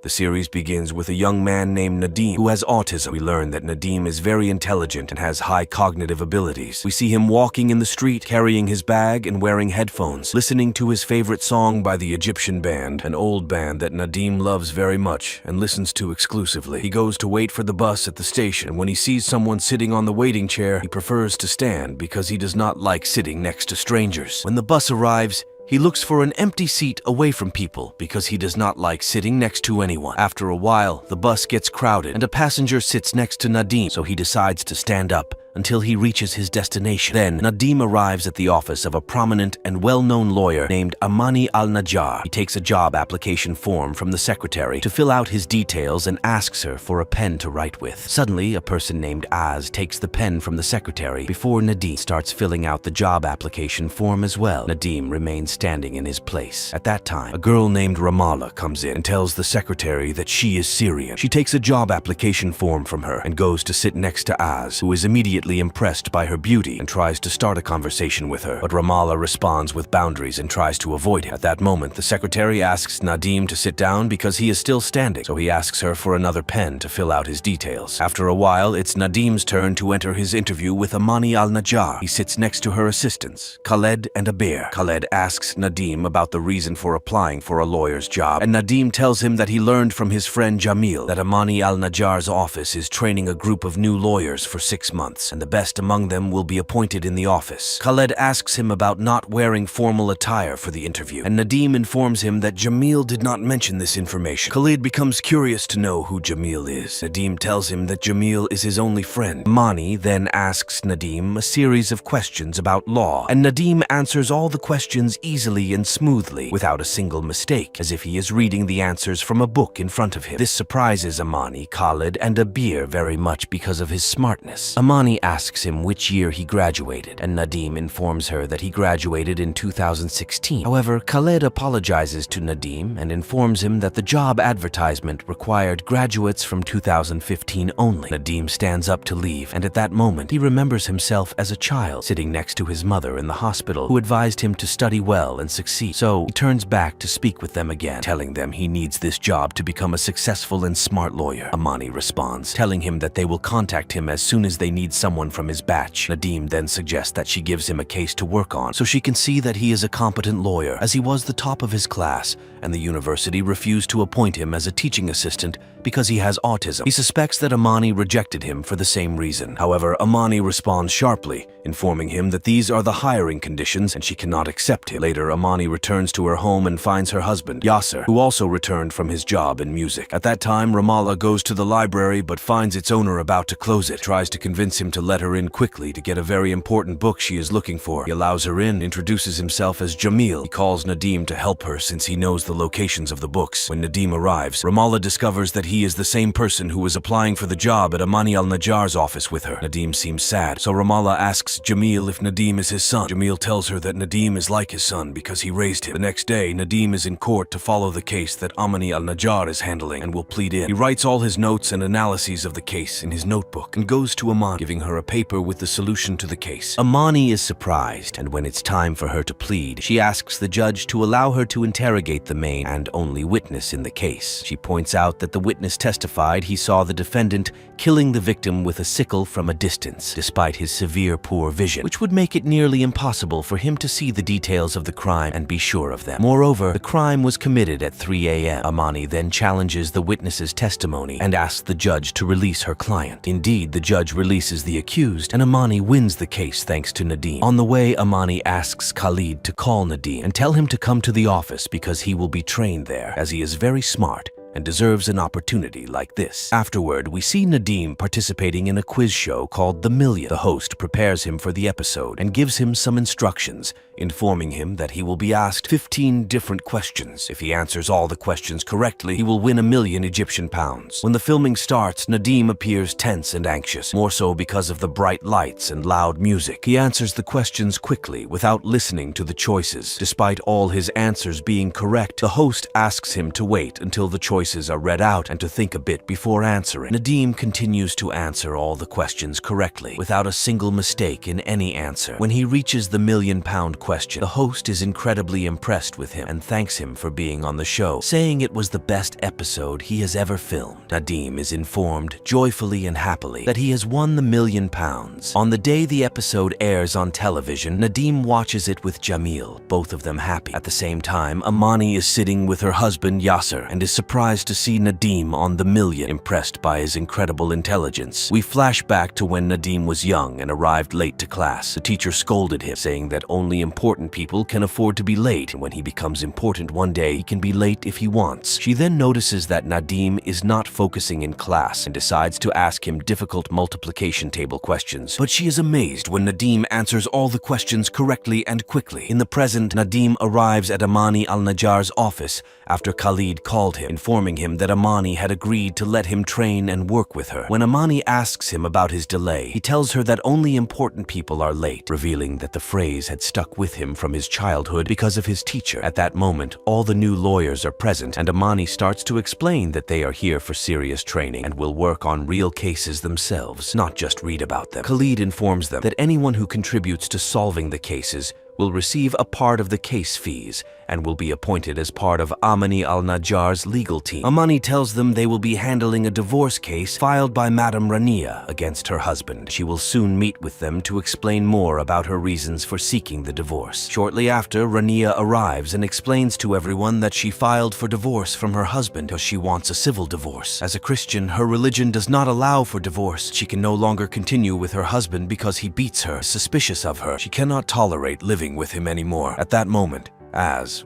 The series begins with a young man named Nadim who has autism. We learn that Nadim is very intelligent and has high cognitive abilities. We see him walking in the street, carrying his bag and wearing headphones, listening to his favorite song by the Egyptian band, an old band that Nadim loves very much and listens to exclusively. He goes to wait for the bus at the station, and when he sees someone sitting on the waiting chair, he prefers to stand because he does not like sitting next to strangers. When the bus arrives, he looks for an empty seat away from people because he does not like sitting next to anyone. After a while, the bus gets crowded and a passenger sits next to Nadim, so he decides to stand up until he reaches his destination. Then, Nadim arrives at the office of a prominent and well-known lawyer named Amani Al-Najjar. He takes a job application form from the secretary to fill out his details and asks her for a pen to write with. Suddenly, a person named Az takes the pen from the secretary before Nadim starts filling out the job application form as well. Nadim remains standing in his place. At that time, a girl named Ramallah comes in and tells the secretary that she is Syrian. She takes a job application form from her and goes to sit next to Az, who is immediately impressed by her beauty and tries to start a conversation with her, but Ramallah responds with boundaries and tries to avoid it. At that moment, the secretary asks Nadim to sit down because he is still standing, so he asks her for another pen to fill out his details. After a while, it's Nadim's turn to enter his interview with Amani Al-Najjar. He sits next to her assistants, Khaled and Abir. Khaled asks Nadim about the reason for applying for a lawyer's job, and Nadim tells him that he learned from his friend Jamil that Amani Al-Najjar's office is training a group of new lawyers for 6 months, and the best among them will be appointed in the office. Khaled asks him about not wearing formal attire for the interview, and Nadim informs him that Jamil did not mention this information. Khaled becomes curious to know who Jamil is. Nadim tells him that Jamil is his only friend. Mani then asks Nadim a series of questions about law, and Nadim answers all the questions easily and smoothly, without a single mistake, as if he is reading the answers from a book in front of him. This surprises Amani, Khaled, and Abir very much because of his smartness. Amani asks him which year he graduated, and Nadim informs her that he graduated in 2016. However, Khaled apologizes to Nadim and informs him that the job advertisement required graduates from 2015 only. Nadim stands up to leave, and at that moment, he remembers himself as a child sitting next to his mother in the hospital, who advised him to study well and succeed. So he turns back to speak with them again, telling them he needs this job to become a successful and smart lawyer. Amani responds, telling him that they will contact him as soon as they need someone from his batch. Nadim then suggests that she gives him a case to work on so she can see that he is a competent lawyer, as he was the top of his class, and the university refused to appoint him as a teaching assistant because he has autism. He suspects that Amani rejected him for the same reason. However, Amani responds sharply, informing him that these are the hiring conditions and she cannot accept him. Later, Amani returns to her home and finds her husband, Yasser, who also returned from his job in music. At that time, Ramallah goes to the library but finds its owner about to close it, tries to convince him to let her in quickly to get a very important book she is looking for. He allows her in, introduces himself as Jamil. He calls Nadim to help her since he knows the locations of the books. When Nadim arrives, Ramallah discovers that he is the same person who was applying for the job at Amani Al-Najjar's office with her. Nadim seems sad, so Ramallah asks Jamil if Nadim is his son. Jamil tells her that Nadim is like his son because he raised him. The next day, Nadim is in court to follow the case that Amani Al-Najjar is handling and will plead in. He writes all his notes and analyses of the case in his notebook and goes to Amani, giving her a paper with the solution to the case. Amani is surprised, and when it's time for her to plead, she asks the judge to allow her to interrogate the main and only witness in the case. She points out that the witness testified he saw the defendant killing the victim with a sickle from a distance, despite his severe poor vision, which would make it nearly impossible for him to see the details of the crime and be sure of them. Moreover, the crime was committed at 3 a.m. Amani then challenges the witness's testimony and asks the judge to release her client. Indeed, the judge releases the accused, and Amani wins the case thanks to Nadim. On the way, Amani asks Khalid to call Nadim and tell him to come to the office because he will be trained there, as he is very smart and deserves an opportunity like this. Afterward, we see Nadim participating in a quiz show called The Million. The host prepares him for the episode and gives him some instructions, informing him that he will be asked 15 different questions. If he answers all the questions correctly, he will win £1,000,000. When the filming starts, Nadim appears tense and anxious, more so because of the bright lights and loud music. He answers the questions quickly without listening to the choices. Despite all his answers being correct, the host asks him to wait until the choices are read out and to think a bit before answering. Nadim continues to answer all the questions correctly, without a single mistake in any answer. When he reaches the £1,000,000 question. The host is incredibly impressed with him and thanks him for being on the show, saying it was the best episode he has ever filmed. Nadim is informed, joyfully and happily, that he has won the £1,000,000. On the day the episode airs on television, Nadim watches it with Jamil, both of them happy. At the same time, Amani is sitting with her husband Yasser and is surprised to see Nadim on the million, impressed by his incredible intelligence. We flash back to when Nadim was young and arrived late to class. The teacher scolded him, saying that only important people can afford to be late, and when he becomes important one day, he can be late if he wants. She then notices that Nadim is not focusing in class and decides to ask him difficult multiplication table questions. But she is amazed when Nadim answers all the questions correctly and quickly. In the present, Nadim arrives at Amani al-Najjar's office after Khalid called him, informing him that Amani had agreed to let him train and work with her. When Amani asks him about his delay, he tells her that only important people are late, revealing that the phrase had stuck with him from his childhood because of his teacher. At that moment, all the new lawyers are present, and Amani starts to explain that they are here for serious training and will work on real cases themselves, not just read about them. Khalid informs them that anyone who contributes to solving the cases will receive a part of the case fees and will be appointed as part of Amani al-Najjar's legal team. Amani tells them they will be handling a divorce case filed by Madame Rania against her husband. She will soon meet with them to explain more about her reasons for seeking the divorce. Shortly after, Rania arrives and explains to everyone that she filed for divorce from her husband because she wants a civil divorce. As a Christian, her religion does not allow for divorce. She can no longer continue with her husband because he beats her, suspicious of her. She cannot tolerate living with him anymore. At that moment,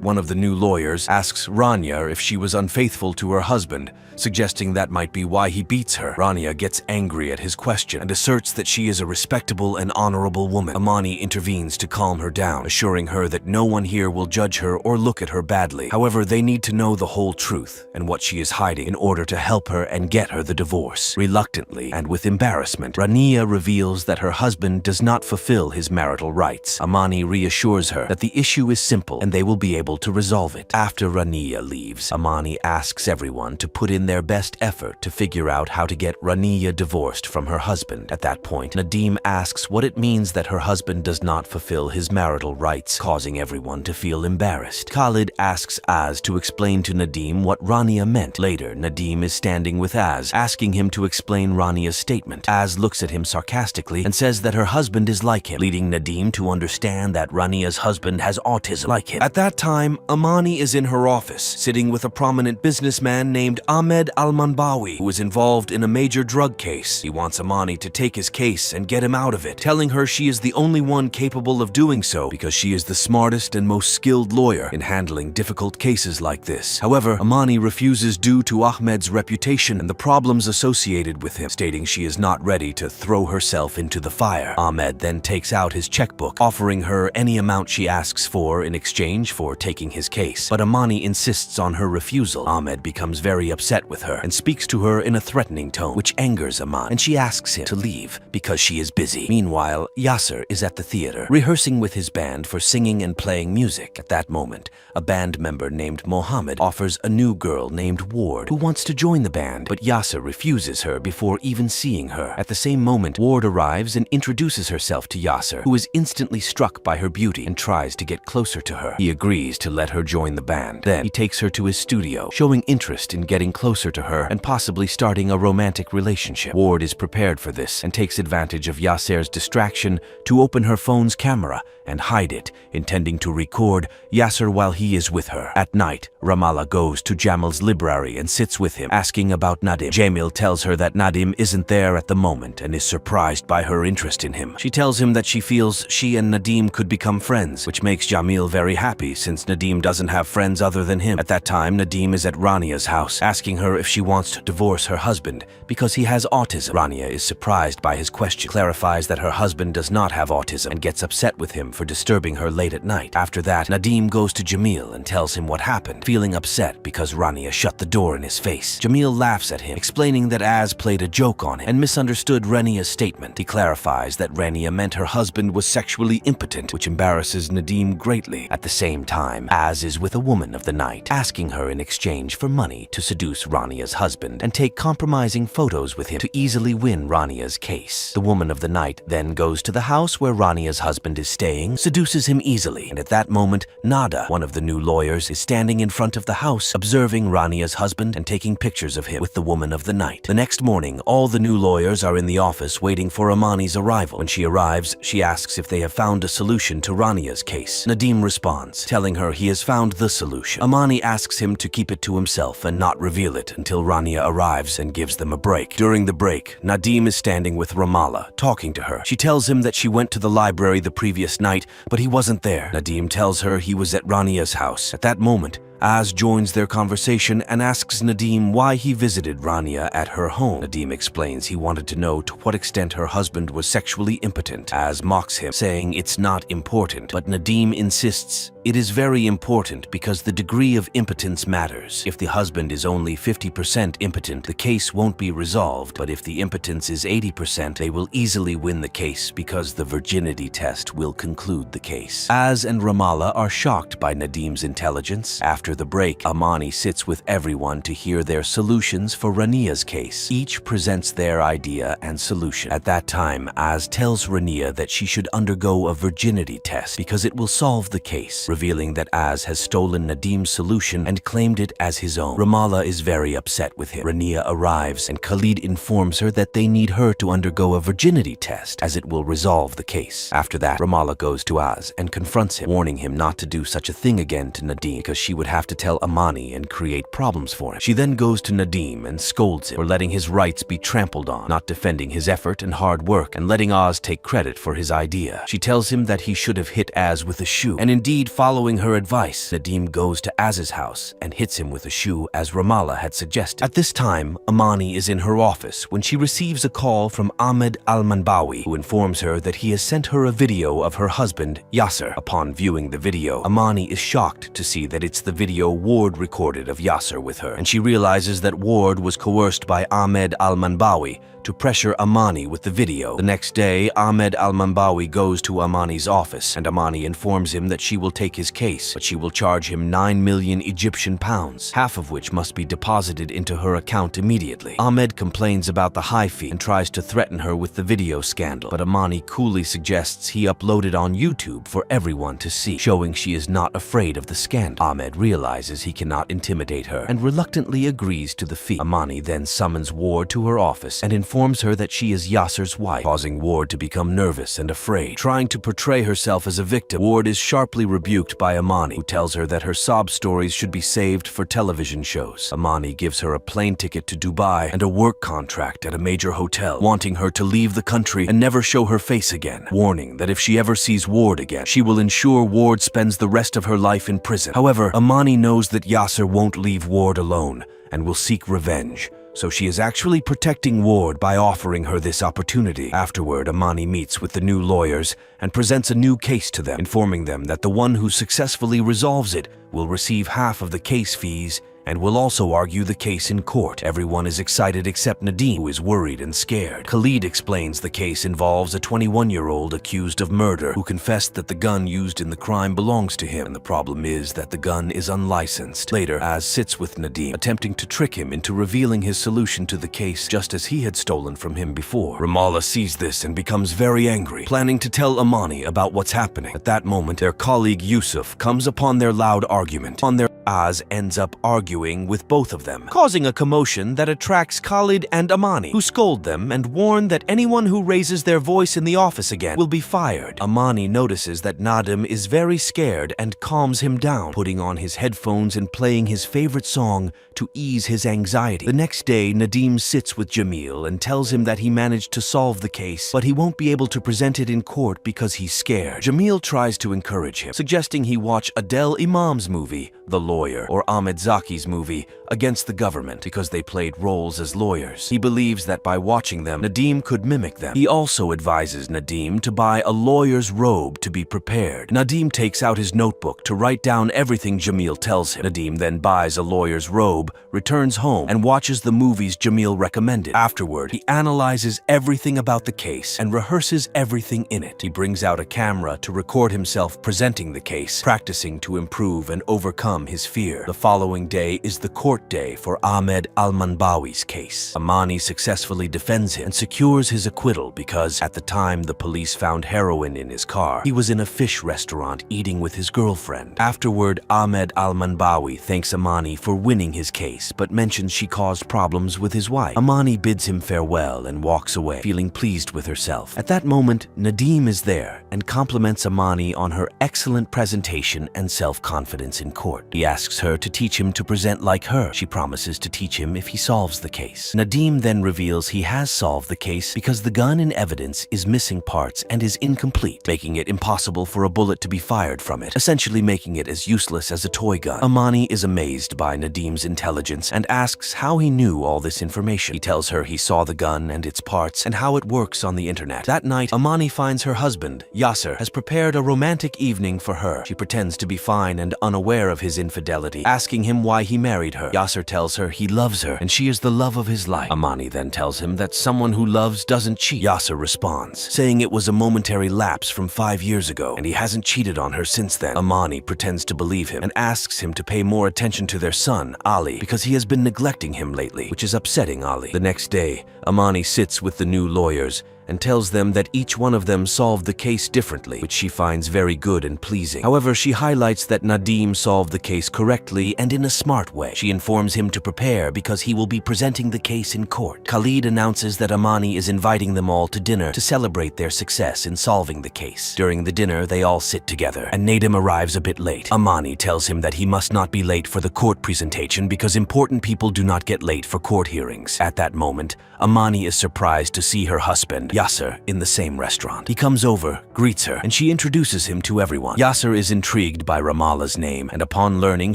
one of the new lawyers, asks Rania if she was unfaithful to her husband, suggesting that might be why he beats her. Rania gets angry at his question and asserts that she is a respectable and honorable woman. Amani intervenes to calm her down, assuring her that no one here will judge her or look at her badly. However, they need to know the whole truth and what she is hiding in order to help her and get her the divorce. Reluctantly and with embarrassment, Rania reveals that her husband does not fulfill his marital rights. Amani reassures her that the issue is simple and they will be able to resolve it. After Rania leaves, Amani asks everyone to put in their best effort to figure out how to get Rania divorced from her husband. At that point, Nadim asks what it means that her husband does not fulfill his marital rights, causing everyone to feel embarrassed. Khalid asks Az to explain to Nadim what Rania meant. Later, Nadim is standing with Az, asking him to explain Rania's statement. Az looks at him sarcastically and says that her husband is like him, leading Nadim to understand that Rania's husband has autism like him. At that time, Amani is in her office, sitting with a prominent businessman named Ahmed Al-Manbawi, who is involved in a major drug case. He wants Amani to take his case and get him out of it, telling her she is the only one capable of doing so because she is the smartest and most skilled lawyer in handling difficult cases like this. However, Amani refuses due to Ahmed's reputation and the problems associated with him, stating she is not ready to throw herself into the fire. Ahmed then takes out his checkbook, offering her any amount she asks for in exchange for taking his case. But Amani insists on her refusal. Ahmed becomes very upset with her and speaks to her in a threatening tone, which angers Amani, and she asks him to leave because she is busy. Meanwhile, Yasser is at the theater, rehearsing with his band for singing and playing music. At that moment, a band member named Mohammed offers a new girl named Ward who wants to join the band, but Yasser refuses her before even seeing her. At the same moment, Ward arrives and introduces herself to Yasser, who is instantly struck by her beauty and tries to get closer to her. He agrees to let her join the band. Then he takes her to his studio, showing interest in getting closer to her and possibly starting a romantic relationship. Ward is prepared for this and takes advantage of Yasser's distraction to open her phone's camera and hide it, intending to record Yasser while he is with her. At night, Ramallah goes to Jamal's library and sits with him, asking about Nadim. Jamil tells her that Nadim isn't there at the moment and is surprised by her interest in him. She tells him that she feels she and Nadim could become friends, which makes Jamil very happy since Nadim doesn't have friends other than him. At that time, Nadim is at Rania's house, asking her if she wants to divorce her husband because he has autism. Rania is surprised by his question, clarifies that her husband does not have autism, and gets upset with him for disturbing her late at night. After that, Nadim goes to Jamil and tells him what happened, feeling upset because Rania shut the door in his face. Jamil laughs at him, explaining that Az played a joke on him and misunderstood Rania's statement. He clarifies that Rania meant her husband was sexually impotent, which embarrasses Nadim greatly. At the same time, Az is with a woman of the night, asking her in exchange for money to seduce Rania's husband and take compromising photos with him to easily win Rania's case. The woman of the night then goes to the house where Rania's husband is staying, seduces him easily, and at that moment, Nada, one of the new lawyers, is standing in front of the house, observing Rania's husband and taking pictures of him with the woman of the night. The next morning, all the new lawyers are in the office waiting for Amani's arrival. When she arrives, she asks if they have found a solution to Rania's case. Nadim responds, telling her he has found the solution. Amani asks him to keep it to himself and not reveal it until Rania arrives and gives them a break. During the break, Nadim is standing with Ramallah, talking to her. She tells him that she went to the library the previous night, but he wasn't there. Nadim tells her he was at Rania's house. At that moment, Az joins their conversation and asks Nadim why he visited Rania at her home. Nadim explains he wanted to know to what extent her husband was sexually impotent. Az mocks him, saying it's not important, but Nadim insists it is very important because the degree of impotence matters. If the husband is only 50% impotent, the case won't be resolved, but if the impotence is 80%, they will easily win the case because the virginity test will conclude the case. Az and Ramallah are shocked by Nadim's intelligence. After the break, Amani sits with everyone to hear their solutions for Rania's case. Each presents their idea and solution. At that time, Az tells Rania that she should undergo a virginity test because it will solve the case, revealing that Az has stolen Nadim's solution and claimed it as his own. Ramallah is very upset with him. Rania arrives and Khalid informs her that they need her to undergo a virginity test as it will resolve the case. After that, Ramallah goes to Az and confronts him, warning him not to do such a thing again to Nadim because she would have to tell Amani and create problems for him. She then goes to Nadim and scolds him for letting his rights be trampled on, not defending his effort and hard work, and letting Az take credit for his idea. She tells him that he should have hit Az with a shoe, and indeed, following her advice, Nadim goes to Az's house and hits him with a shoe as Ramallah had suggested. At this time, Amani is in her office when she receives a call from Ahmed Al-Manbawi, who informs her that he has sent her a video of her husband, Yasser. Upon viewing the video, Amani is shocked to see that it's the video Ward recorded of Yasser with her, and she realizes that Ward was coerced by Ahmed Al-Manbawi to pressure Amani with the video. The next day, Ahmed Al-Manbawi goes to Amani's office, and Amani informs him that she will take his case, but she will charge him 9 million Egyptian pounds, half of which must be deposited into her account immediately. Ahmed complains about the high fee and tries to threaten her with the video scandal, but Amani coolly suggests he upload it on YouTube for everyone to see, showing she is not afraid of the scandal. Ahmed realizes he cannot intimidate her and reluctantly agrees to the fee. Amani then summons Ward to her office and informs her that she is Yasser's wife, causing Ward to become nervous and afraid. Trying to portray herself as a victim, Ward is sharply rebuked by Amani, who tells her that her sob stories should be saved for television shows. Amani gives her a plane ticket to Dubai and a work contract at a major hotel, wanting her to leave the country and never show her face again, warning that if she ever sees Ward again, she will ensure Ward spends the rest of her life in prison. However, Amani knows that Yasser won't leave Ward alone and will seek revenge, so she is actually protecting Ward by offering her this opportunity. Afterward, Amani meets with the new lawyers and presents a new case to them, informing them that the one who successfully resolves it will receive half of the case fees and will also argue the case in court. Everyone is excited except Nadim, who is worried and scared. Khalid explains the case involves a 21-year-old accused of murder who confessed that the gun used in the crime belongs to him, and the problem is that the gun is unlicensed. Later, Az sits with Nadim, attempting to trick him into revealing his solution to the case just as he had stolen from him before. Ramallah sees this and becomes very angry, planning to tell Amani about what's happening. At that moment, their colleague Yusuf comes upon their loud argument. Az ends up arguing with both of them, causing a commotion that attracts Khalid and Amani, who scold them and warn that anyone who raises their voice in the office again will be fired. Amani notices that Nadim is very scared and calms him down, putting on his headphones and playing his favorite song to ease his anxiety. The next day, Nadim sits with Jamil and tells him that he managed to solve the case, but he won't be able to present it in court because he's scared. Jamil tries to encourage him, suggesting he watch Adele Imam's movie, The Lawyer, or Ahmed Zaki's movie, against the government because they played roles as lawyers. He believes that by watching them, Nadim could mimic them. He also advises Nadim to buy a lawyer's robe to be prepared. Nadim takes out his notebook to write down everything Jamil tells him. Nadim then buys a lawyer's robe, returns home, and watches the movies Jamil recommended. Afterward, he analyzes everything about the case and rehearses everything in it. He brings out a camera to record himself presenting the case, practicing to improve and overcome his fear. The following day is the court day for Ahmed Al-Manbawi's case. Amani successfully defends him and secures his acquittal because, at the time the police found heroin in his car, he was in a fish restaurant eating with his girlfriend. Afterward, Ahmed Al-Manbawi thanks Amani for winning his case, but mentions she caused problems with his wife. Amani bids him farewell and walks away, feeling pleased with herself. At that moment, Nadim is there and compliments Amani on her excellent presentation and self-confidence in court. He asks her to teach him to present like her. She promises to teach him if he solves the case. Nadim then reveals he has solved the case because the gun in evidence is missing parts and is incomplete, making it impossible for a bullet to be fired from it, essentially making it as useless as a toy gun. Amani is amazed by Nadim's intelligence and asks how he knew all this information. He tells her he saw the gun and its parts and how it works on the internet. That night, Amani finds her husband, Yasser, has prepared a romantic evening for her. She pretends to be fine and unaware of his infidelity, asking him why he married her. Yasser tells her he loves her and she is the love of his life. Amani then tells him that someone who loves doesn't cheat. Yasser responds, saying it was a momentary lapse from 5 years ago and he hasn't cheated on her since then. Amani pretends to believe him and asks him to pay more attention to their son, Ali, because he has been neglecting him lately, which is upsetting Ali. The next day, Amani sits with the new lawyers and tells them that each one of them solved the case differently, which she finds very good and pleasing. However, she highlights that Nadim solved the case correctly and in a smart way. She informs him to prepare because he will be presenting the case in court. Khalid announces that Amani is inviting them all to dinner to celebrate their success in solving the case. During the dinner, they all sit together, and Nadim arrives a bit late. Amani tells him that he must not be late for the court presentation because important people do not get late for court hearings. At that moment, Amani is surprised to see her husband, Yasser, in the same restaurant. He comes over, greets her, and she introduces him to everyone. Yasser is intrigued by Ramallah's name, and upon learning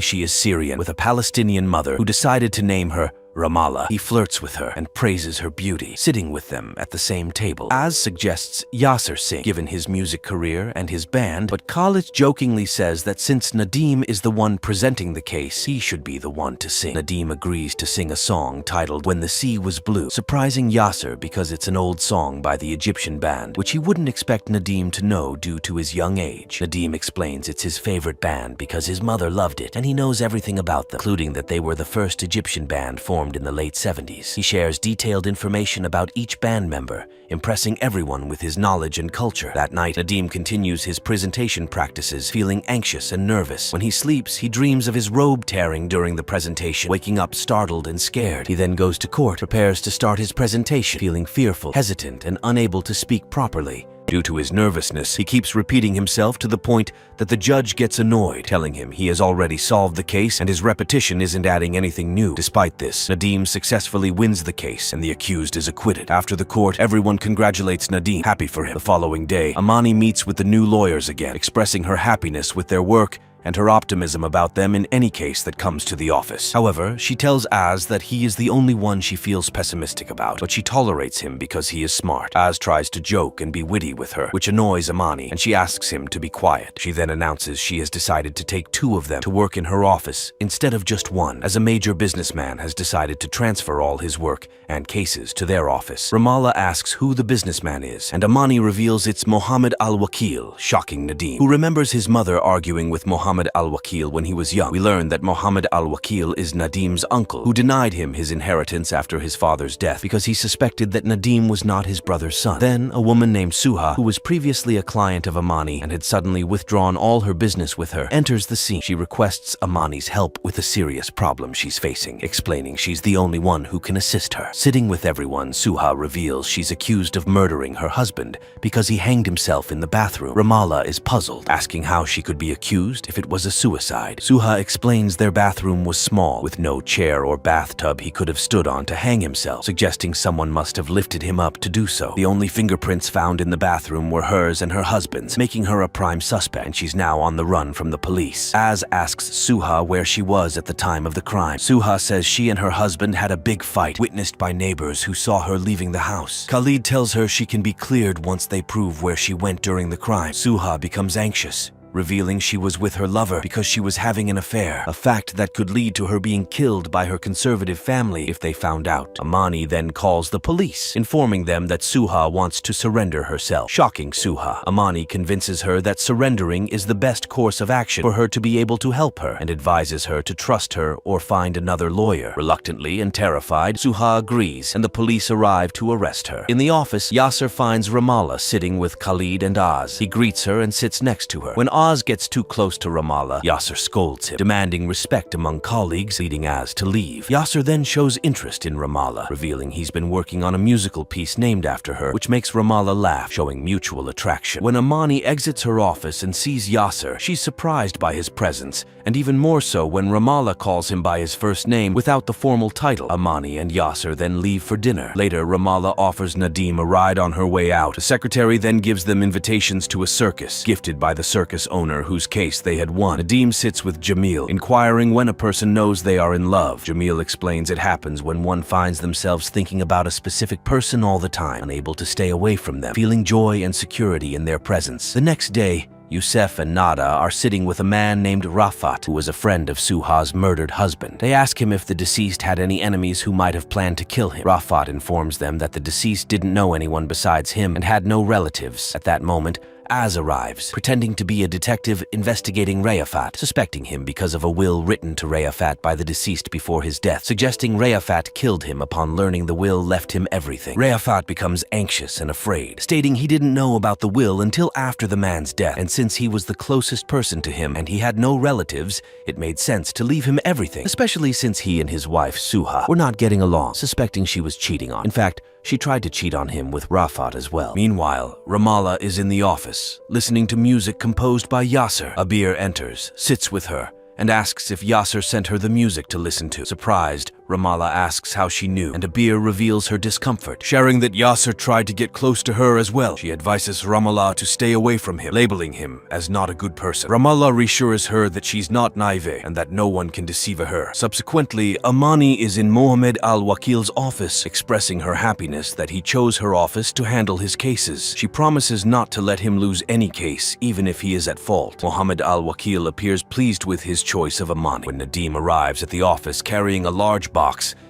she is Syrian with a Palestinian mother who decided to name her Ramallah, he flirts with her and praises her beauty, sitting with them at the same table. Az suggests Yasser sing, given his music career and his band, but Khalid jokingly says that since Nadim is the one presenting the case, he should be the one to sing. Nadim agrees to sing a song titled When the Sea Was Blue, surprising Yasser because it's an old song by the Egyptian band, which he wouldn't expect Nadim to know due to his young age. Nadim explains it's his favorite band because his mother loved it, and he knows everything about them, including that they were the first Egyptian band formed in the late 70s. He shares detailed information about each band member, impressing everyone with his knowledge and culture. That night, Nadim continues his presentation practices, feeling anxious and nervous. When he sleeps, he dreams of his robe tearing during the presentation, waking up startled and scared. He then goes to court, prepares to start his presentation, feeling fearful, hesitant, and unable to speak properly. Due to his nervousness, he keeps repeating himself to the point that the judge gets annoyed, telling him he has already solved the case and his repetition isn't adding anything new. Despite this, Nadim successfully wins the case and the accused is acquitted. After the court, everyone congratulates Nadim, happy for him. The following day, Amani meets with the new lawyers again, expressing her happiness with their work and her optimism about them in any case that comes to the office. However, she tells Az that he is the only one she feels pessimistic about, but she tolerates him because he is smart. Az tries to joke and be witty with her, which annoys Amani, and she asks him to be quiet. She then announces she has decided to take 2 of them to work in her office instead of just 1, as a major businessman has decided to transfer all his work and cases to their office. Ramallah asks who the businessman is, and Amani reveals it's Mohammed Al-Wakil, shocking Nadim, who remembers his mother arguing with Mohammed Al-Wakil when he was young. We learn that Mohammed Al-Wakil is Nadim's uncle, who denied him his inheritance after his father's death because he suspected that Nadim was not his brother's son. Then, a woman named Suha, who was previously a client of Amani and had suddenly withdrawn all her business with her, enters the scene. She requests Amani's help with a serious problem she's facing, explaining she's the only one who can assist her. Sitting with everyone, Suha reveals she's accused of murdering her husband because he hanged himself in the bathroom. Ramallah is puzzled, asking how she could be accused if it was a suicide. Suha explains their bathroom was small, with no chair or bathtub he could have stood on to hang himself, suggesting someone must have lifted him up to do so. The only fingerprints found in the bathroom were hers and her husband's, making her a prime suspect, and she's now on the run from the police. Az asks Suha where she was at the time of the crime. Suha says she and her husband had a big fight, witnessed by neighbors who saw her leaving the house. Khalid tells her she can be cleared once they prove where she went during the crime. Suha becomes anxious, revealing she was with her lover because she was having an affair, a fact that could lead to her being killed by her conservative family if they found out. Amani then calls the police, informing them that Suha wants to surrender herself. Shocking Suha, Amani convinces her that surrendering is the best course of action for her to be able to help her, and advises her to trust her or find another lawyer. Reluctantly and terrified, Suha agrees, and the police arrive to arrest her. In the office, Yasser finds Ramallah sitting with Khalid and Az. He greets her and sits next to her. When Az gets too close to Ramallah, Yasser scolds him, demanding respect among colleagues, leading Az to leave. Yasser then shows interest in Ramallah, revealing he's been working on a musical piece named after her, which makes Ramallah laugh, showing mutual attraction. When Amani exits her office and sees Yasser, she's surprised by his presence, and even more so when Ramallah calls him by his first name without the formal title. Amani and Yasser then leave for dinner. Later, Ramallah offers Nadim a ride on her way out. The secretary then gives them invitations to a circus, gifted by the circus owner whose case they had won. Nadim sits with Jamil, inquiring when a person knows they are in love. Jamil explains it happens when one finds themselves thinking about a specific person all the time, unable to stay away from them, feeling joy and security in their presence. The next day, Youssef and Nada are sitting with a man named Rafat, who was a friend of Suha's murdered husband. They ask him if the deceased had any enemies who might have planned to kill him. Rafat informs them that the deceased didn't know anyone besides him and had no relatives. At that moment, Az arrives, pretending to be a detective investigating Rayafat, suspecting him because of a will written to Rayafat by the deceased before his death, suggesting Rayafat killed him upon learning the will left him everything. Rayafat becomes anxious and afraid, stating he didn't know about the will until after the man's death, and since he was the closest person to him and he had no relatives, it made sense to leave him everything, especially since he and his wife Suha were not getting along, suspecting she was cheating on. In fact, she tried to cheat on him with Rafat as well. Meanwhile, Ramallah is in the office, listening to music composed by Yasser. Abir enters, sits with her, and asks if Yasser sent her the music to listen to. Surprised, Ramallah asks how she knew, and Abir reveals her discomfort, sharing that Yasser tried to get close to her as well. She advises Ramallah to stay away from him, labeling him as not a good person. Ramallah reassures her that she's not naive and that no one can deceive her. Subsequently, Amani is in Mohammed al-Wakil's office, expressing her happiness that he chose her office to handle his cases. She promises not to let him lose any case, even if he is at fault. Mohammed al-Wakil appears pleased with his choice of Amani. When Nadim arrives at the office carrying a large box,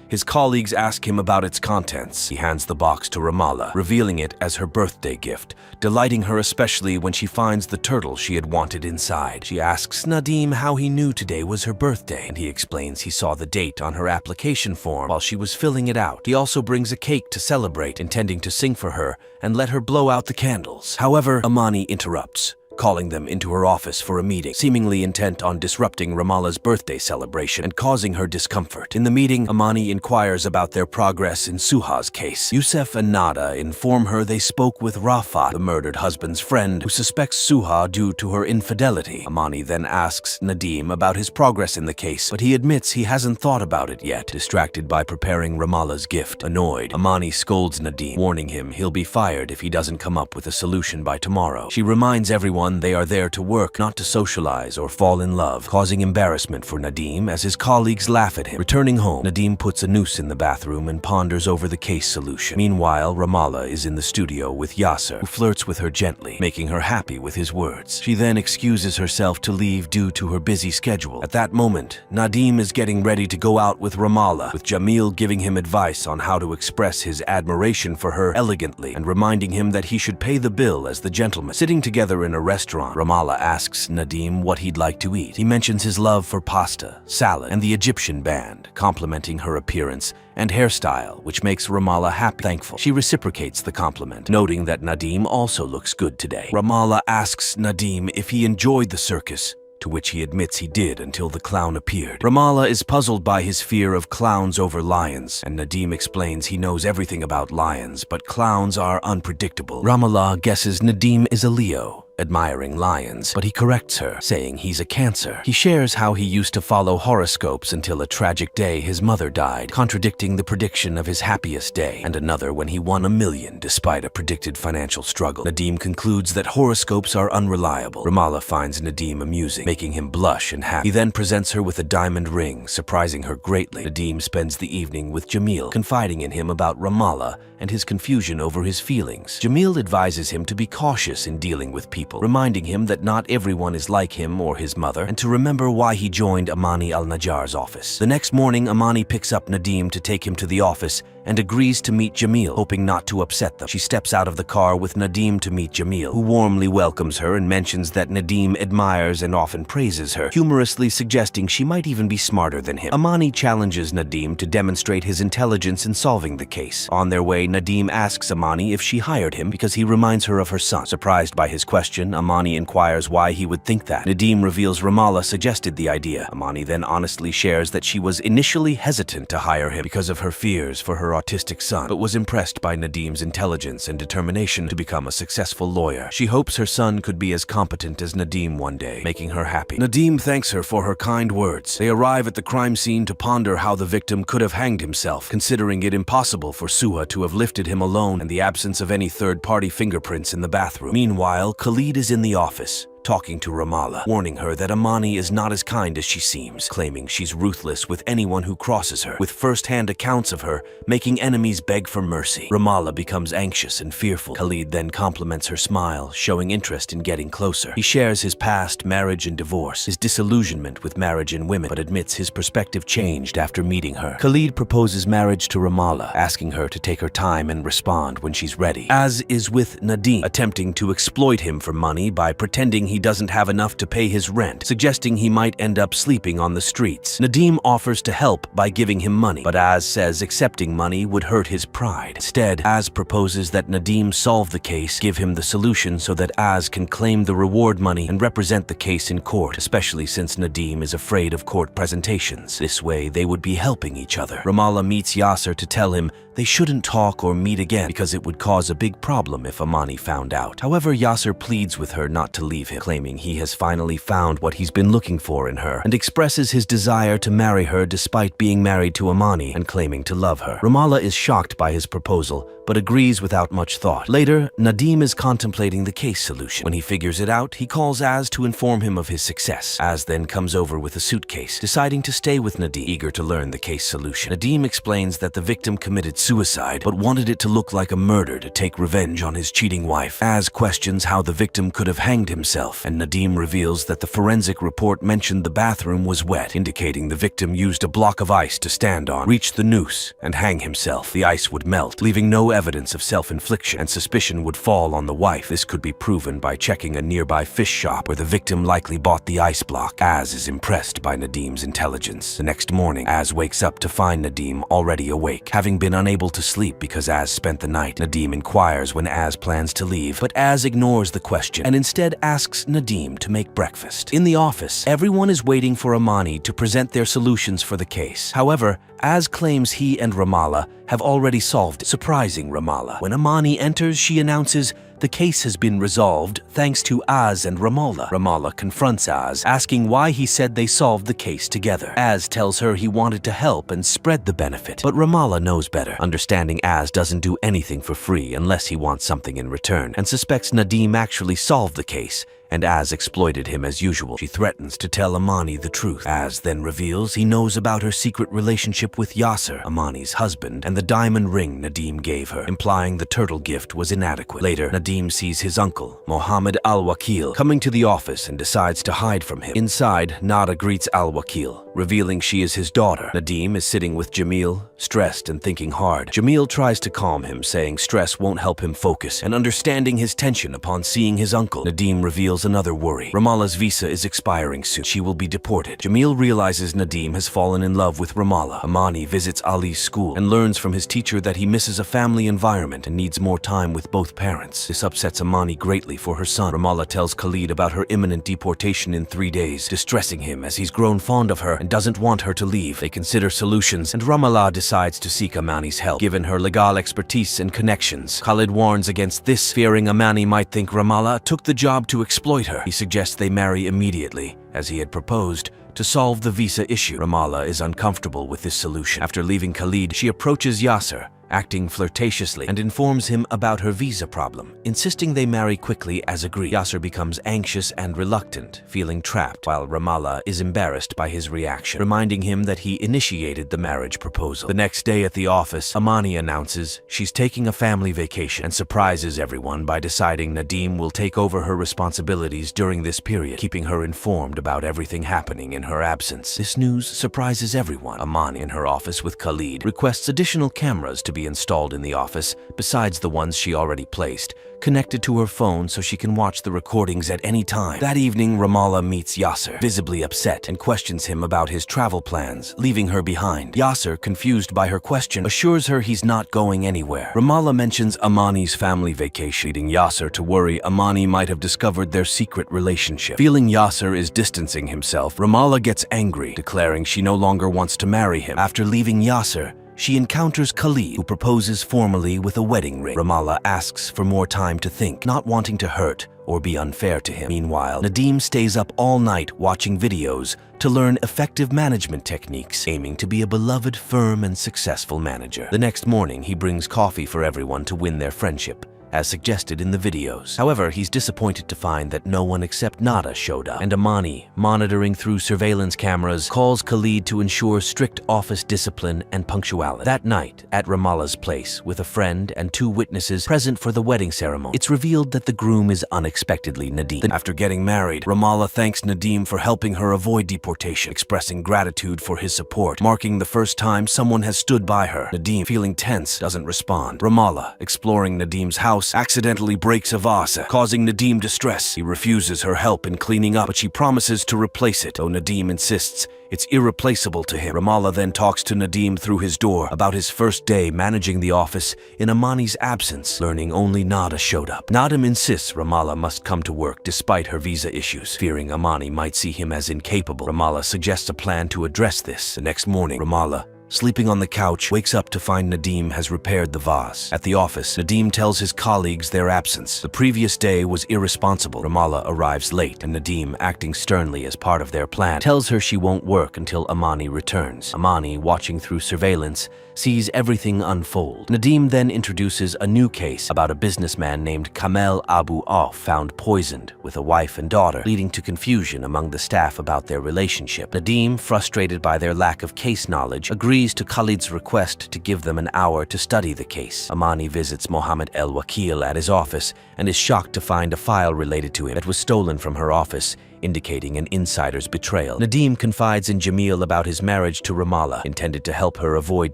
his colleagues ask him about its contents. He hands the box to Ramallah, revealing it as her birthday gift, delighting her especially when she finds the turtle she had wanted inside. She asks Nadim how he knew today was her birthday, and he explains he saw the date on her application form while she was filling it out. He also brings a cake to celebrate, intending to sing for her and let her blow out the candles. However, Amani interrupts, calling them into her office for a meeting, seemingly intent on disrupting Ramallah's birthday celebration and causing her discomfort. In the meeting, Amani inquires about their progress in Suha's case. Youssef and Nada inform her they spoke with Rafat, the murdered husband's friend, who suspects Suha due to her infidelity. Amani then asks Nadim about his progress in the case, but he admits he hasn't thought about it yet, distracted by preparing Ramallah's gift. Annoyed, Amani scolds Nadim, warning him he'll be fired if he doesn't come up with a solution by tomorrow. She reminds everyone they are there to work, not to socialize or fall in love, causing embarrassment for Nadim as his colleagues laugh at him. Returning home, Nadim puts a noose in the bathroom and ponders over the case solution. Meanwhile, Ramallah is in the studio with Yasser, who flirts with her gently, making her happy with his words. She then excuses herself to leave due to her busy schedule. At that moment, Nadim is getting ready to go out with Ramallah, with Jamil giving him advice on how to express his admiration for her elegantly and reminding him that he should pay the bill as the gentleman. Sitting together in a restaurant, Ramallah asks Nadim what he'd like to eat. He mentions his love for pasta, salad, and the Egyptian band, complimenting her appearance and hairstyle, which makes Ramallah happy. Thankful, she reciprocates the compliment, noting that Nadim also looks good today. Ramallah asks Nadim if he enjoyed the circus, to which he admits he did until the clown appeared. Ramallah is puzzled by his fear of clowns over lions, and Nadim explains he knows everything about lions, but clowns are unpredictable. Ramallah guesses Nadim is a Leo, admiring lions, but he corrects her, saying he's a Cancer. He shares how he used to follow horoscopes until a tragic day his mother died, contradicting the prediction of his happiest day, and another when he won $1 million despite a predicted financial struggle. Nadim concludes that horoscopes are unreliable. Ramallah finds Nadim amusing, making him blush and happy. He then presents her with a diamond ring, surprising her greatly. Nadim spends the evening with Jamil, confiding in him about Ramallah and his confusion over his feelings. Jamil advises him to be cautious in dealing with people, reminding him that not everyone is like him or his mother, and to remember why he joined Amani al-Najjar's office. The next morning, Amani picks up Nadim to take him to the office and agrees to meet Jamil, hoping not to upset them. She steps out of the car with Nadim to meet Jamil, who warmly welcomes her and mentions that Nadim admires and often praises her, humorously suggesting she might even be smarter than him. Amani challenges Nadim to demonstrate his intelligence in solving the case. On their way, Nadim asks Amani if she hired him because he reminds her of her son. Surprised by his question, Amani inquires why he would think that. Nadim reveals Ramallah suggested the idea. Amani then honestly shares that she was initially hesitant to hire him because of her fears for her autistic son, but was impressed by Nadim's intelligence and determination to become a successful lawyer. She hopes her son could be as competent as Nadim one day, making her happy. Nadim thanks her for her kind words. They arrive at the crime scene to ponder how the victim could have hanged himself, considering it impossible for Suha to have lifted him alone and the absence of any third-party fingerprints in the bathroom. Meanwhile, Khalid is in the office, talking to Ramallah, warning her that Amani is not as kind as she seems, claiming she's ruthless with anyone who crosses her, with first-hand accounts of her making enemies beg for mercy. Ramallah becomes anxious and fearful. Khalid then compliments her smile, showing interest in getting closer. He shares his past, marriage and divorce, his disillusionment with marriage and women, but admits his perspective changed after meeting her. Khalid proposes marriage to Ramallah, asking her to take her time and respond when she's ready. As is with Nadim, attempting to exploit him for money by pretending he doesn't have enough to pay his rent, suggesting he might end up sleeping on the streets. Nadim offers to help by giving him money, but Az says accepting money would hurt his pride. Instead, Az proposes that Nadim solve the case, give him the solution so that Az can claim the reward money and represent the case in court, especially since Nadim is afraid of court presentations. This way, they would be helping each other. Ramallah meets Yasser to tell him they shouldn't talk or meet again because it would cause a big problem if Amani found out. However, Yasser pleads with her not to leave him, claiming he has finally found what he's been looking for in her, and expresses his desire to marry her despite being married to Amani and claiming to love her. Ramallah is shocked by his proposal, but agrees without much thought. Later, Nadim is contemplating the case solution. When he figures it out, he calls Az to inform him of his success. Az then comes over with a suitcase, deciding to stay with Nadim, eager to learn the case solution. Nadim explains that the victim committed suicide, but wanted it to look like a murder to take revenge on his cheating wife. Az questions how the victim could have hanged himself, and Nadim reveals that the forensic report mentioned the bathroom was wet, indicating the victim used a block of ice to stand on, reach the noose, and hang himself. The ice would melt, leaving no evidence of self-infliction, and suspicion would fall on the wife. This could be proven by checking a nearby fish shop where the victim likely bought the ice block. Az is impressed by Nadim's intelligence. The next morning, Az wakes up to find Nadim already awake, having been unable to sleep because Az spent the night. Nadim inquires when Az plans to leave, but Az ignores the question and instead asks Nadim to make breakfast. In the office, everyone is waiting for Amani to present their solutions for the case. However, Az claims he and Ramallah have already solved it, surprising Ramallah. When Amani enters, she announces the case has been resolved thanks to Az and Ramallah. Ramallah confronts Az, asking why he said they solved the case together. Az tells her he wanted to help and spread the benefit, but Ramallah knows better, understanding Az doesn't do anything for free unless he wants something in return, and suspects Nadim actually solved the case and Az exploited him as usual. She threatens to tell Amani the truth. Az then reveals he knows about her secret relationship with Yasser, Amani's husband, and the diamond ring Nadim gave her, implying the turtle gift was inadequate. Later, Nadim sees his uncle, Mohammed Al-Wakil, coming to the office and decides to hide from him. Inside, Nada greets Al-Wakil, revealing she is his daughter. Nadim is sitting with Jamil, stressed and thinking hard. Jamil tries to calm him, saying stress won't help him focus, and understanding his tension upon seeing his uncle. Nadim reveals dispels another worry. Ramallah's visa is expiring soon. She will be deported. Jamil realizes Nadim has fallen in love with Ramallah. Amani visits Ali's school and learns from his teacher that he misses a family environment and needs more time with both parents. This upsets Amani greatly for her son. Ramallah tells Khalid about her imminent deportation in 3 days, distressing him as he's grown fond of her and doesn't want her to leave. They consider solutions, and Ramallah decides to seek Amani's help, given her legal expertise and connections. Khalid warns against this, fearing Amani might think Ramallah took the job to exploit her. He suggests they marry immediately, as he had proposed, to solve the visa issue. Ramallah is uncomfortable with this solution. After leaving Khalid, she approaches Yasser, acting flirtatiously, and informs him about her visa problem, insisting they marry quickly as agreed. Yasser becomes anxious and reluctant, feeling trapped, while Ramallah is embarrassed by his reaction, reminding him that he initiated the marriage proposal. The next day at the office, Amani announces she's taking a family vacation and surprises everyone by deciding Nadim will take over her responsibilities during this period, keeping her informed about everything happening in her absence. This news surprises everyone. Amani, in her office with Khalid, requests additional cameras to be installed in the office, besides the ones she already placed, connected to her phone so she can watch the recordings at any time. That evening, Ramallah meets Yasser, visibly upset, and questions him about his travel plans, leaving her behind. Yasser, confused by her question, assures her he's not going anywhere. Ramallah mentions Amani's family vacation, leading Yasser to worry Amani might have discovered their secret relationship. Feeling Yasser is distancing himself, Ramallah gets angry, declaring she no longer wants to marry him. After leaving Yasser, she encounters Khalid, who proposes formally with a wedding ring. Ramallah asks for more time to think, not wanting to hurt or be unfair to him. Meanwhile, Nadim stays up all night watching videos to learn effective management techniques, aiming to be a beloved, firm, and successful manager. The next morning, he brings coffee for everyone to win their friendship, as suggested in the videos. However, he's disappointed to find that no one except Nada showed up, and Amani, monitoring through surveillance cameras, calls Khalid to ensure strict office discipline and punctuality. That night, at Ramallah's place, with a friend and 2 witnesses present for the wedding ceremony, it's revealed that the groom is unexpectedly Nadim. After getting married, Ramallah thanks Nadim for helping her avoid deportation, expressing gratitude for his support, marking the first time someone has stood by her. Nadim, feeling tense, doesn't respond. Ramallah, exploring Nadim's house, accidentally breaks a vase, causing Nadim distress. He refuses her help in cleaning up, but she promises to replace it, though Nadim insists it's irreplaceable to him. Ramallah then talks to Nadim through his door about his first day managing the office in Amani's absence, learning only Nada showed up. Nadim insists Ramallah must come to work despite her visa issues, fearing Amani might see him as incapable. Ramallah suggests a plan to address this. The next morning, Ramallah, sleeping on the couch, wakes up to find Nadim has repaired the vase. At the office, Nadim tells his colleagues their absence. The previous day was irresponsible. Ramallah arrives late, and Nadim, acting sternly as part of their plan, tells her she won't work until Amani returns. Amani, watching through surveillance, sees everything unfold. Nadim then introduces a new case about a businessman named Kamel Abu Auf found poisoned with a wife and daughter, leading to confusion among the staff about their relationship. Nadim, frustrated by their lack of case knowledge, agrees to Khalid's request to give them an hour to study the case. Amani visits Mohammed El Wakil at his office and is shocked to find a file related to him that was stolen from her office, indicating an insider's betrayal. Nadim confides in Jamil about his marriage to Ramallah, intended to help her avoid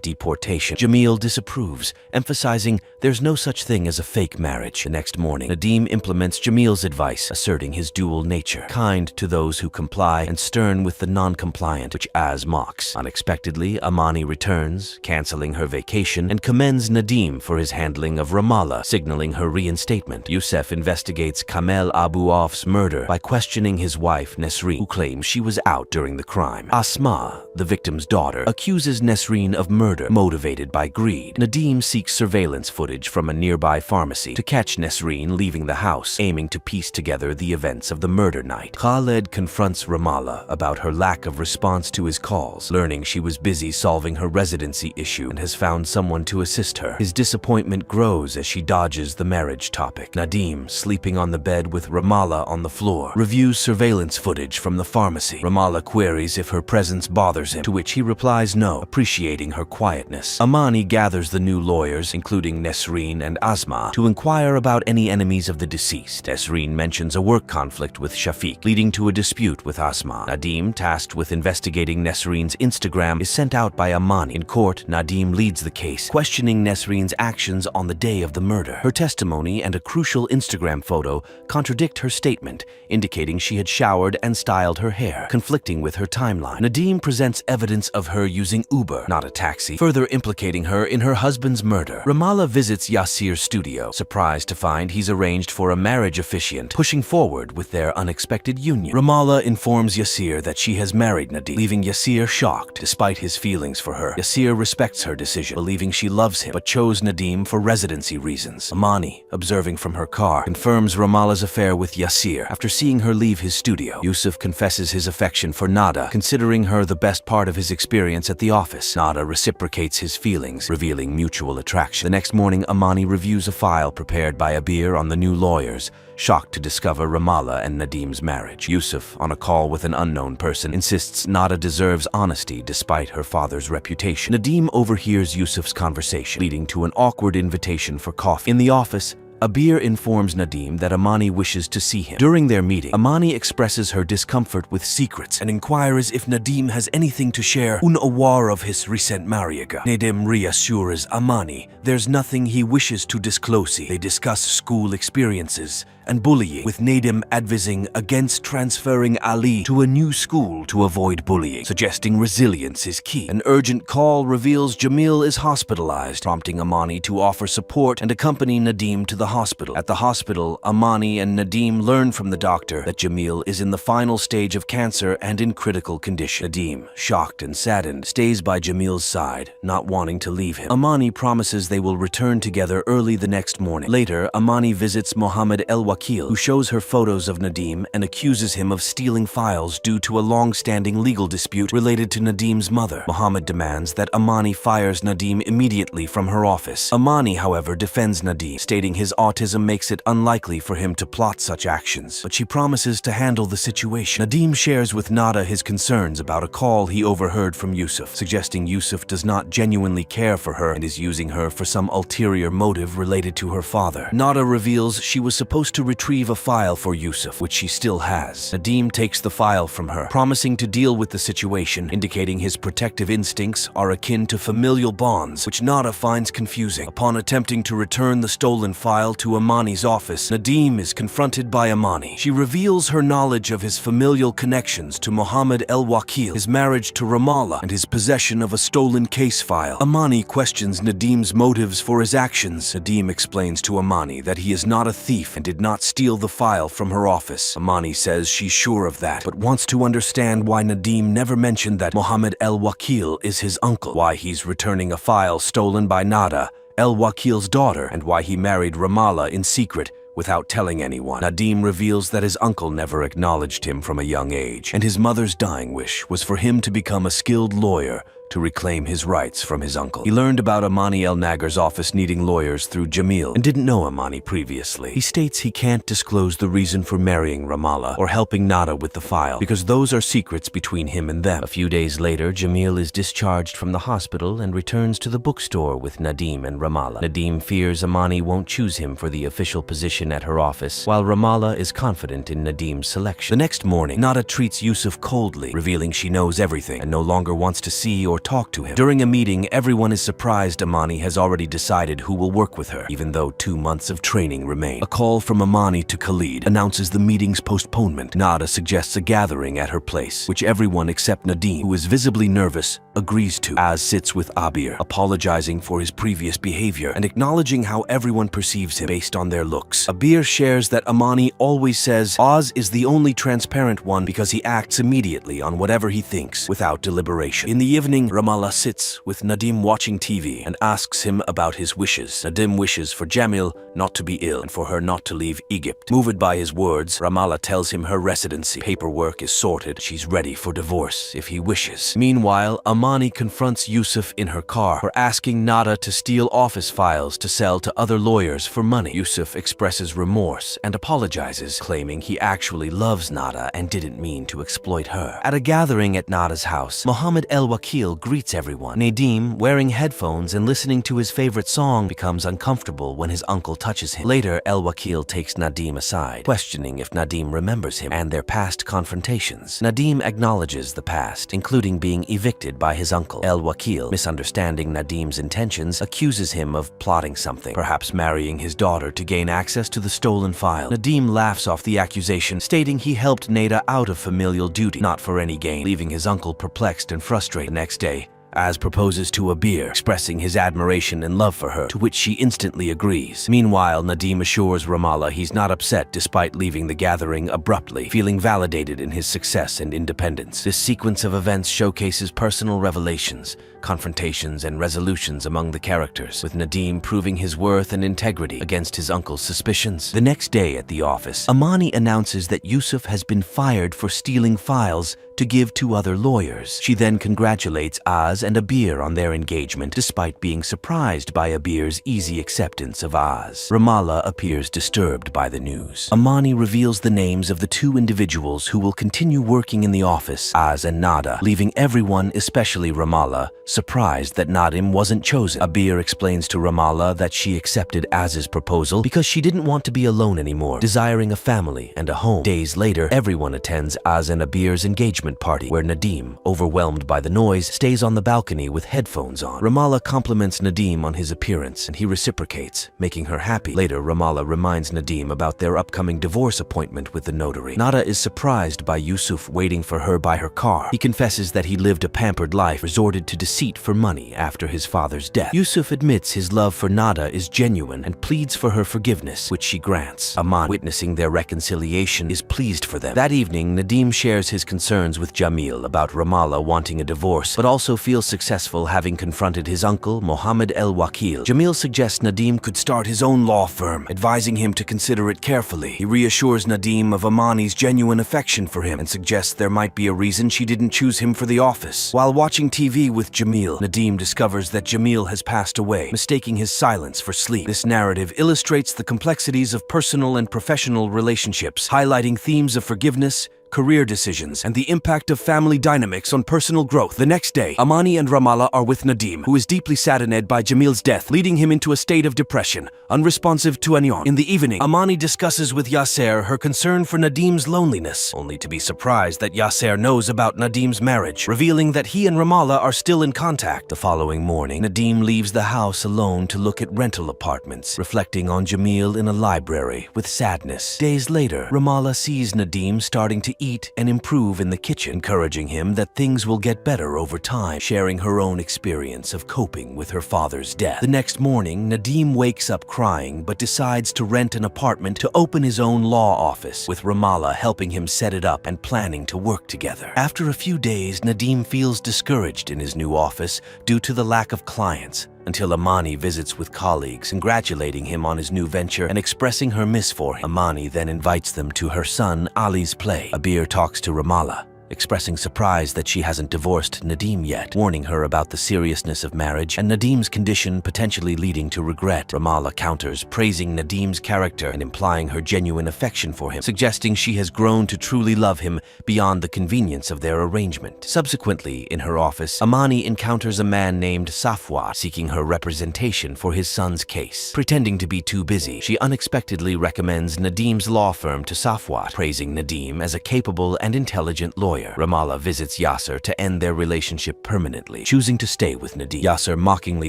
deportation. Jamil disapproves, emphasizing there's no such thing as a fake marriage. The next morning, Nadim implements Jamil's advice, asserting his dual nature, kind to those who comply and stern with the non-compliant, which Az mocks. Unexpectedly, Amani returns, canceling her vacation, and commends Nadim for his handling of Ramallah, signaling her reinstatement. Youssef investigates Kamel Abu Auf's murder by questioning his wife Nesreen, who claims she was out during the crime. Asma, the victim's daughter, accuses Nesreen of murder motivated by greed. Nadim seeks surveillance footage from a nearby pharmacy to catch Nesreen leaving the house, aiming to piece together the events of the murder night. Khaled confronts Ramallah about her lack of response to his calls, learning she was busy solving her residency issue and has found someone to assist her. His disappointment grows as she dodges the marriage topic. Nadim, sleeping on the bed with Ramallah on the floor, reviews surveillance surveillance footage from the pharmacy. Ramallah queries if her presence bothers him, to which he replies no, appreciating her quietness. Amani gathers the new lawyers, including Nesreen and Asma, to inquire about any enemies of the deceased. Nesreen mentions a work conflict with Shafiq, leading to a dispute with Asma. Nadim, tasked with investigating Nesreen's Instagram, is sent out by Amani. In court, Nadim leads the case, questioning Nesreen's actions on the day of the murder. Her testimony and a crucial Instagram photo contradict her statement, indicating she had showered and styled her hair, conflicting with her timeline. Nadim presents evidence of her using Uber, not a taxi, further implicating her in her husband's murder. Ramallah visits Yassir's studio, surprised to find he's arranged for a marriage officiant, pushing forward with their unexpected union. Ramallah informs Yassir that she has married Nadim, leaving Yassir shocked. Despite his feelings for her, Yassir respects her decision, believing she loves him, but chose Nadim for residency reasons. Amani, observing from her car, confirms Ramallah's affair with Yassir. After seeing her leave his studio, Yusuf confesses his affection for Nada, considering her the best part of his experience at the office. Nada reciprocates his feelings, revealing mutual attraction. The next morning, Amani reviews a file prepared by Abir on the new lawyers, shocked to discover Ramallah and Nadim's marriage. Yusuf, on a call with an unknown person, insists Nada deserves honesty despite her father's reputation. Nadim overhears Yusuf's conversation, leading to an awkward invitation for coffee. In the office, Abir informs Nadim that Amani wishes to see him. During their meeting, Amani expresses her discomfort with secrets and inquires if Nadim has anything to share. Unaware of his recent marriage, Nadim reassures Amani there's nothing he wishes to disclose. They discuss school experiences and bullying, with Nadim advising against transferring Ali to a new school to avoid bullying, suggesting resilience is key. An urgent call reveals Jamil is hospitalized, prompting Amani to offer support and accompany Nadim to the hospital. At the hospital, Amani and Nadim learn from the doctor that Jamil is in the final stage of cancer and in critical condition. Nadim, shocked and saddened, stays by Jamil's side, not wanting to leave him. Amani promises they will return together early the next morning. Later, Amani visits Mohammed El-Wakil, who shows her photos of Nadim and accuses him of stealing files due to a long-standing legal dispute related to Nadim's mother. Mohammed demands that Amani fires Nadim immediately from her office. Amani, however, defends Nadim, stating his autism makes it unlikely for him to plot such actions, but she promises to handle the situation. Nadim shares with Nada his concerns about a call he overheard from Yusuf, suggesting Yusuf does not genuinely care for her and is using her for some ulterior motive related to her father. Nada reveals she was supposed to retrieve a file for Yusuf, which she still has. Nadim takes the file from her, promising to deal with the situation, indicating his protective instincts are akin to familial bonds, which Nada finds confusing. Upon attempting to return the stolen file to Amani's office, Nadim is confronted by Amani. She reveals her knowledge of his familial connections to Mohammed El-Wakil, his marriage to Ramallah, and his possession of a stolen case file. Amani questions Nadim's motives for his actions. Nadim explains to Amani that he is not a thief and did not steal the file from her office. Amani says she's sure of that, but wants to understand why Nadim never mentioned that Mohammed El-Wakil is his uncle, why he's returning a file stolen by Nada, El-Wakil's daughter, and why he married Ramallah in secret without telling anyone. Nadim reveals that his uncle never acknowledged him from a young age, and his mother's dying wish was for him to become a skilled lawyer to reclaim his rights from his uncle. He learned about Amani El-Nagar's office needing lawyers through Jamil and didn't know Amani previously. He states he can't disclose the reason for marrying Ramallah or helping Nada with the file because those are secrets between him and them. A few days later, Jamil is discharged from the hospital and returns to the bookstore with Nadim and Ramallah. Nadim fears Amani won't choose him for the official position at her office, while Ramallah is confident in Nadim's selection. The next morning, Nada treats Yusuf coldly, revealing she knows everything and no longer wants to see or talk to him. During a meeting, everyone is surprised Amani has already decided who will work with her, even though 2 months of training remain. A call from Amani to Khalid announces the meeting's postponement. Nada suggests a gathering at her place, which everyone except Nadim, who is visibly nervous, agrees to. Az sits with Abir, apologizing for his previous behavior and acknowledging how everyone perceives him based on their looks. Abir shares that Amani always says Oz is the only transparent one because he acts immediately on whatever he thinks, without deliberation. In the evening, evening, Ramallah sits with Nadim watching TV and asks him about his wishes. Nadim wishes for Jamil not to be ill and for her not to leave Egypt. Moved by his words, Ramallah tells him her residency paperwork is sorted. She's ready for divorce if he wishes. Meanwhile, Amani confronts Yusuf in her car for asking Nada to steal office files to sell to other lawyers for money. Yusuf expresses remorse and apologizes, claiming he actually loves Nada and didn't mean to exploit her. At a gathering at Nada's house, Mohammed El-Wakil greets everyone. Nadim, wearing headphones and listening to his favorite song, becomes uncomfortable when his uncle touches him. Later, El-Wakil takes Nadim aside, questioning if Nadim remembers him and their past confrontations. Nadim acknowledges the past, including being evicted by his uncle. El-Wakil, misunderstanding Nadim's intentions, accuses him of plotting something, perhaps marrying his daughter to gain access to the stolen file. Nadim laughs off the accusation, stating he helped Nada out of familial duty, not for any gain, leaving his uncle perplexed and frustrated. The next day, Az proposes to Abir, expressing his admiration and love for her, to which she instantly agrees. Meanwhile, Nadim assures Ramallah he's not upset despite leaving the gathering abruptly, feeling validated in his success and independence. This sequence of events showcases personal revelations, confrontations, and resolutions among the characters, with Nadim proving his worth and integrity against his uncle's suspicions. The next day at the office, Amani announces that Yusuf has been fired for stealing files to give to other lawyers. She then congratulates Az and Abir on their engagement, despite being surprised by Abir's easy acceptance of Az. Ramallah appears disturbed by the news. Amani reveals the names of the two individuals who will continue working in the office, Az and Nada, leaving everyone, especially Ramallah, surprised that Nadim wasn't chosen. Abir explains to Ramallah that she accepted Az's proposal because she didn't want to be alone anymore, desiring a family and a home. Days later, everyone attends Az and Abir's engagement party, where Nadim, overwhelmed by the noise, stays on the balcony with headphones on. Ramallah compliments Nadim on his appearance, and he reciprocates, making her happy. Later, Ramallah reminds Nadim about their upcoming divorce appointment with the notary. Nada is surprised by Yusuf waiting for her by her car. He confesses that he lived a pampered life, resorted to deceit for money after his father's death. Yusuf admits his love for Nada is genuine and pleads for her forgiveness, which she grants. Aman, witnessing their reconciliation, is pleased for them. That evening, Nadim shares his concerns with Jamil about Ramallah wanting a divorce, but also feels successful having confronted his uncle, Mohammed El-Wakil. Jamil suggests Nadim could start his own law firm, advising him to consider it carefully. He reassures Nadim of Amani's genuine affection for him and suggests there might be a reason she didn't choose him for the office. While watching TV with Jamil, Nadim discovers that Jamil has passed away, mistaking his silence for sleep. This narrative illustrates the complexities of personal and professional relationships, highlighting themes of forgiveness, career decisions, and the impact of family dynamics on personal growth. The next day, Amani and Ramallah are with Nadim, who is deeply saddened by Jamil's death, leading him into a state of depression, unresponsive to anyone. In the evening, Amani discusses with Yasser her concern for Nadim's loneliness, only to be surprised that Yasser knows about Nadim's marriage, revealing that he and Ramallah are still in contact. The following morning, Nadim leaves the house alone to look at rental apartments, reflecting on Jamil in a library with sadness. Days later, Ramallah sees Nadim starting to eat and improve in the kitchen, encouraging him that things will get better over time, sharing her own experience of coping with her father's death. The next morning, Nadim wakes up crying but decides to rent an apartment to open his own law office, with Ramallah helping him set it up and planning to work together. After a few days, Nadim feels discouraged in his new office due to the lack of clients, until Amani visits with colleagues, congratulating him on his new venture and expressing her miss for him. Amani then invites them to her son Ali's play. Abir talks to Ramallah, expressing surprise that she hasn't divorced Nadim yet, warning her about the seriousness of marriage and Nadim's condition potentially leading to regret. Ramallah counters, praising Nadim's character and implying her genuine affection for him, suggesting she has grown to truly love him beyond the convenience of their arrangement. Subsequently, in her office, Amani encounters a man named Safwat, seeking her representation for his son's case. Pretending to be too busy, she unexpectedly recommends Nadim's law firm to Safwat, praising Nadim as a capable and intelligent lawyer. Ramallah visits Yasser to end their relationship permanently, choosing to stay with Nadim. Yasser mockingly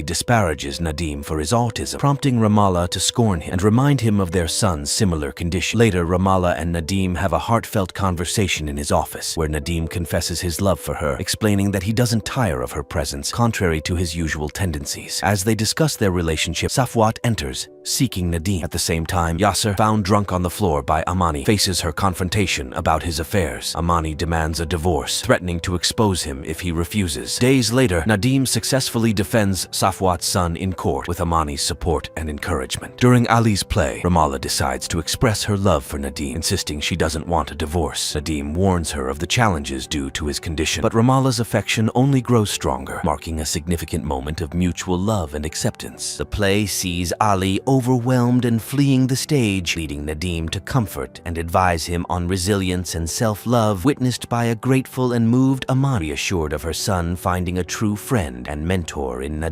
disparages Nadim for his autism, prompting Ramallah to scorn him and remind him of their son's similar condition. Later, Ramallah and Nadim have a heartfelt conversation in his office, where Nadim confesses his love for her, explaining that he doesn't tire of her presence, contrary to his usual tendencies. As they discuss their relationship, Safwat enters, seeking Nadim. At the same time, Yasser, found drunk on the floor by Amani, faces her confrontation about his affairs. Amani demands a divorce, threatening to expose him if he refuses. Days later, Nadim successfully defends Safwat's son in court with Amani's support and encouragement. During Ali's play, Ramallah decides to express her love for Nadim, insisting she doesn't want a divorce. Nadim warns her of the challenges due to his condition, but Ramallah's affection only grows stronger, marking a significant moment of mutual love and acceptance. The play sees Ali overwhelmed and fleeing the stage, leading Nadim to comfort and advise him on resilience and self-love, witnessed by a grateful and moved Amani, assured of her son finding a true friend and mentor in Nadim.